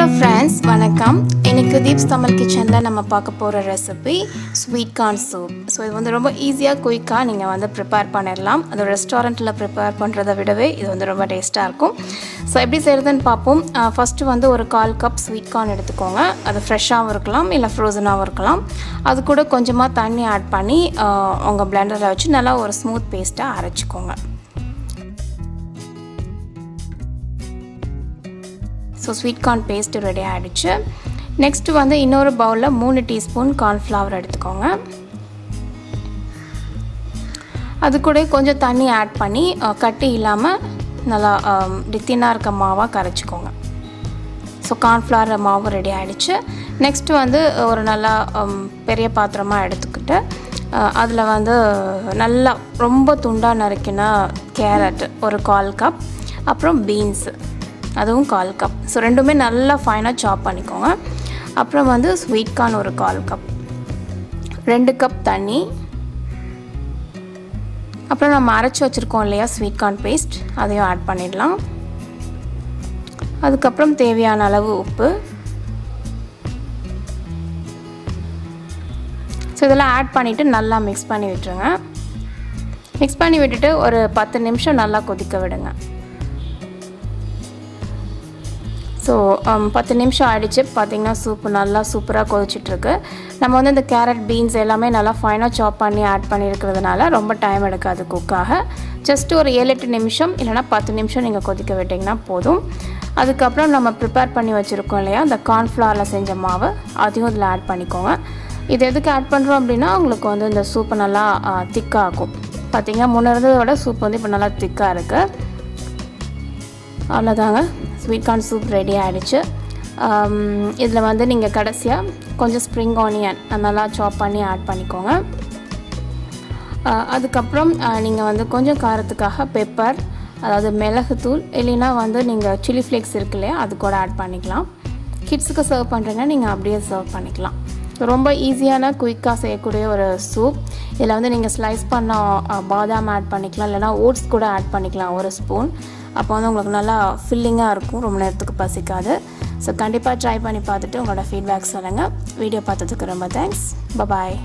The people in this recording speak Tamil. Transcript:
Hello friends, வணக்கம். இன்னைக்கு தீப்ஸ் தமிழ் கிச்சன்ல நம்ம பார்க்க போற recipe sweet corn soup. So இது வந்து ரொம்ப ஈஸியாக குயிக்காக நீங்கள் வந்து ப்ரிப்பேர் பண்ணிடலாம். அது ரெஸ்டாரண்ட்டில் ப்ரிப்பேர் பண்ணுறதை விடவே இது வந்து ரொம்ப டேஸ்ட்டாக இருக்கும். ஸோ எப்படி செய்கிறதுன்னு பார்ப்போம். ஃபஸ்ட்டு வந்து ஒரு 1/4 கப் ஸ்வீட் கார்ன் எடுத்துக்கோங்க. அது ஃப்ரெஷ்ஷாகவும் இருக்கலாம் இல்லை ஃப்ரோசனாகவும் இருக்கலாம். அது கூட கொஞ்சமாக தண்ணி ஆட் பண்ணி உங்கள் பிளெண்டரில் வச்சு நல்லா ஒரு ஸ்மூத் பேஸ்ட்டாக அரைச்சிக்கோங்க. So sweet corn paste ready ஆகிடுச்சு. நெக்ஸ்ட்டு வந்து இன்னொரு பவுலில் 3 டீஸ்பூன் கார்ன்ஃப்ளவர் எடுத்துக்கோங்க. அது கூட கொஞ்சம் தண்ணி ஆட் பண்ணி கட்டி இல்லாமல் நல்லா தின்னாக இருக்க மாவாக கரைச்சிக்கோங்க. ஸோ கார்ன்ஃப்ளவர் மாவு ரெடி ஆகிடுச்சு. நெக்ஸ்ட்டு வந்து ஒரு நல்லா பெரிய பாத்திரமாக எடுத்துக்கிட்டு அதில் வந்து நல்லா ரொம்ப துண்டாக நறுக்கின கேரட் ஒரு 1/4 கப், அப்புறம் பீன்ஸு அதுவும் 1/4 கப். ஸோ ரெண்டுமே நல்லா ஃபைனாக சாப் பண்ணிக்கோங்க. அப்புறம் வந்து ஸ்வீட் கார்ன் ஒரு 1/4 கப், 2 கப் தண்ணி, அப்புறம் நம்ம அரைச்சி வச்சுருக்கோம் இல்லையா ஸ்வீட் கார்ன் பேஸ்ட், அதையும் ஆட் பண்ணிடலாம். அதுக்கப்புறம் தேவையான அளவு உப்பு. ஸோ இதெல்லாம் ஆட் பண்ணிவிட்டு நல்லா மிக்ஸ் பண்ணி விட்டுருங்க. மிக்ஸ் பண்ணி விட்டுட்டு ஒரு 10 நிமிஷம் நல்லா கொதிக்க விடுங்க. ஸோ 10 நிமிஷம் ஆகிடுச்சு. பார்த்திங்கன்னா சூப்பு நல்லா சூப்பராக கொதிச்சிட்ருக்கு. நம்ம வந்து இந்த கேரட் பீன்ஸ் எல்லாமே நல்லா ஃபைனாக சாப் பண்ணி ஆட் பண்ணியிருக்கிறதுனால ரொம்ப டைம் எடுக்காது குக்காக. ஜஸ்ட்டு ஒரு 7-8 நிமிஷம் இல்லைனா 10 நிமிஷம் நீங்கள் கொதிக்க விட்டிங்கன்னா போதும். அதுக்கப்புறம் நம்ம ப்ரிப்பேர் பண்ணி வச்சுருக்கோம் இல்லையா இந்த கார்ன்ஃப்ளவரில் செஞ்ச மாவு, அதையும் இதில் ஆட் பண்ணிக்கோங்க. இது எதுக்கு ஆட் பண்ணுறோம் அப்படின்னா உங்களுக்கு வந்து இந்த சூப்பு நல்லா திக்காகும். பார்த்திங்கன்னா முன்ன இருந்ததை விட சூப் வந்து இப்போ நல்லா திக்காக இருக்குது. அவ்வளோதாங்க, ஸ்வீட் கார்ன் சூப் ரெடி ஆகிடுச்சு. இதில் வந்து நீங்கள் கடைசியாக கொஞ்சம் ஸ்ப்ரிங் ஆனியன் நல்லா சாப் பண்ணி ஆட் பண்ணிக்கோங்க. அதுக்கப்புறம் நீங்கள் வந்து கொஞ்சம் காரத்துக்காக பெப்பர், அதாவது மிளகுத்தூள் இல்லைன்னா வந்து நீங்கள் சில்லி ஃப்ளேக்ஸ் இருக்கு இல்லையா அது கூட ஆட் பண்ணிக்கலாம். கிட்ஸுக்கு சர்வ் பண்ணுறீங்கன்னா நீங்கள் அப்படியே சர்வ் பண்ணிக்கலாம். ரொம்ப ஈஸியான குயிக்காக செய்யக்கூடிய ஒரு சூப். இதில் வந்து நீங்கள் ஸ்லைஸ் பண்ண பாதாம் ஆட் பண்ணிக்கலாம், இல்லைனா ஓட்ஸ் கூட ஆட் பண்ணிக்கலாம் ஒரு ஸ்பூன். அப்போ வந்து உங்களுக்கு நல்லா ஃபில்லிங்காக இருக்கும், ரொம்ப நேரத்துக்கு பசிக்காது. ஸோ கண்டிப்பாக ட்ரை பண்ணி பார்த்துட்டு உங்களோட ஃபீட்பேக் சொல்லுங்கள். வீடியோ பார்த்ததுக்கு ரொம்ப தேங்க்ஸ். பாய்.